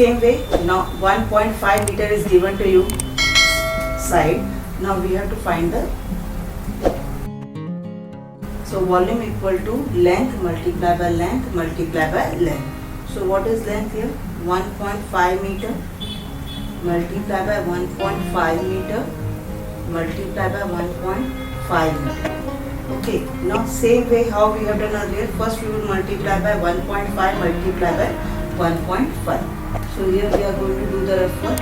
same way, now 1.5 meter is given to you side. Now we have to find the, so volume equal to length multiplied by length multiplied by length. So what is length here? 1.5 meter multiplied by 1.5 meter multiplied by 1.5 meter. Okay, now same way how we have done earlier. First we will multiply by 1.5 multiply by 1.5. So here we are going to do the rough one.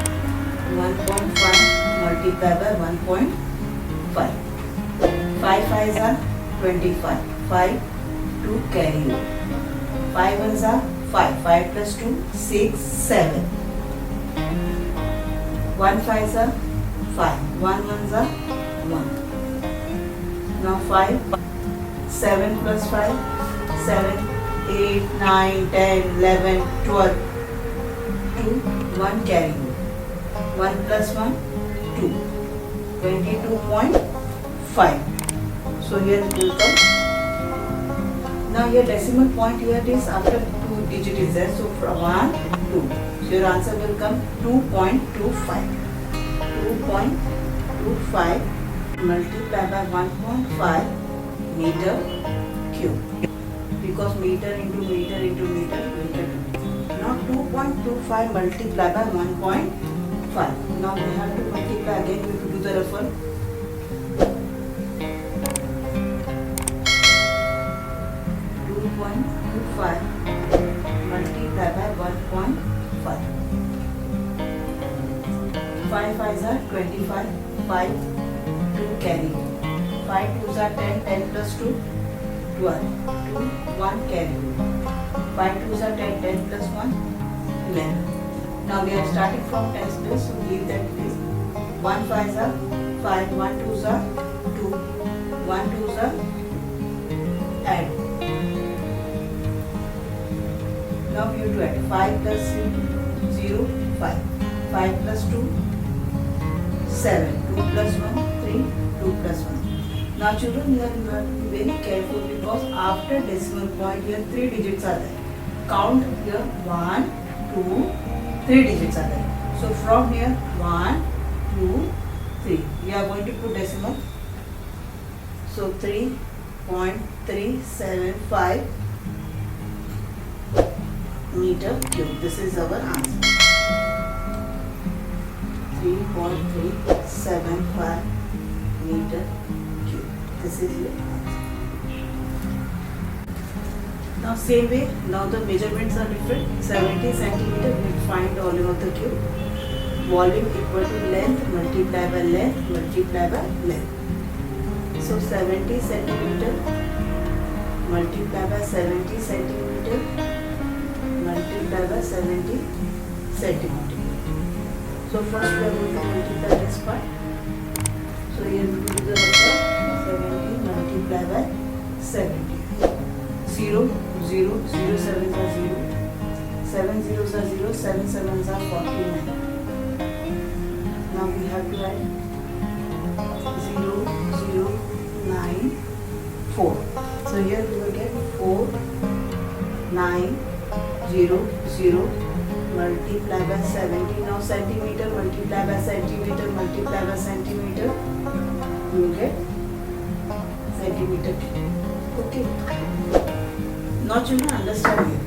1.5 multiply by 1.5. 5 5s are 25. 5 to carry over. 5 1s are 5. 5 plus 2 6 7. 1 5s are 5. 1 1s are 1. Now 5, 7 plus 5, 7, 8, 9, 10, 11, 12, 2, 1 carry. 1 plus 1, 2, 22.5. So here it will come. Now your decimal point here is after 2 digit is there. So from 1, 2. So your answer will come 2.25. 2.25 multiply by 1.5 meter cube, because meter into meter into meter will get. Now 2.25 multiply by 1.5. Now we have to multiply again. We have to do the reference. 2.25 multiply by 1.5. 5 5s are 25. 5 2 carry. 5 2s are 10. 10 plus 2 12. 2 1 carry. 5 2s are 10. 10 plus 1 11. Now we are starting from 10's place, so leave that place. 1 5s are 5. 1 2s are 2. 1 2s are add. Now we have to add 5 plus 0 5. 5 plus 2 7. 2 plus 1 3. 2 plus 1. Now children, here you have to be very careful, because after decimal point here 3 digits are there. Count here 1, 2, 3 digits are there. So from here 1, 2, 3. We are going to put decimal. So 3.375 meter cube. This is our answer. 3.375 meter cube. This is your answer. Now same way, now the measurements are different. 70 centimeter, we will find the volume of the cube. Volume equal to length multiply by length multiply by length. So 70 centimeter multiply by 70 centimeter multiply by 70 centimeter. So first we are going to multiply this part. So here we will do the number 70 multiply by 70. 0, 0, 0 7s are 0. 7 zeros are 0, 7 sevens are 49. Now we have to add 0, 0, 9, 4. So here we will get 4, 9, 0, 0 multiply by 70. Now centimeter multiply by centimeter multiply by centimeter. You will get centimeter cube. Okay. Now children, understand here.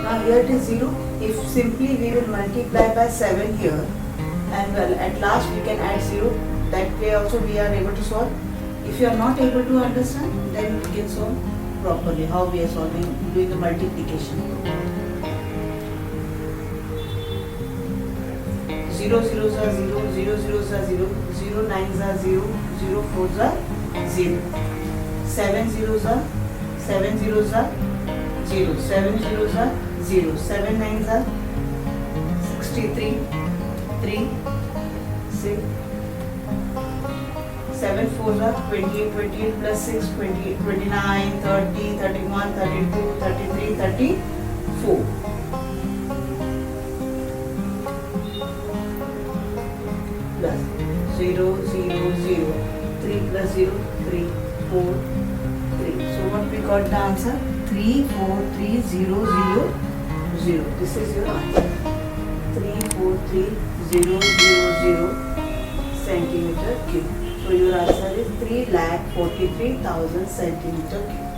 Now here it is 0. If simply we will multiply by 7 here, and well at last we can add 0. That way also we are able to solve. If you are not able to understand, then we can solve properly how we are solving, doing the multiplication. 0 zeros are 0, 0 zeros are 0, 0 9s are 0, 0 4s are 0. 7 zeros are 7 zeros are 0, 7 zeros are 0, 7 9s are 63, 3, 6, 7 4s are 28, 28 plus 6, 28, 29, 30, 31, 32, 33, 34. Plus 0, 0, 0, 3 plus 0, 3, 4, 3. So what we got the answer? 3, 4, 3, 0, 0, 0. This is your answer. 343,000 centimeter cube. So your answer is 3,43,000 centimeter cube.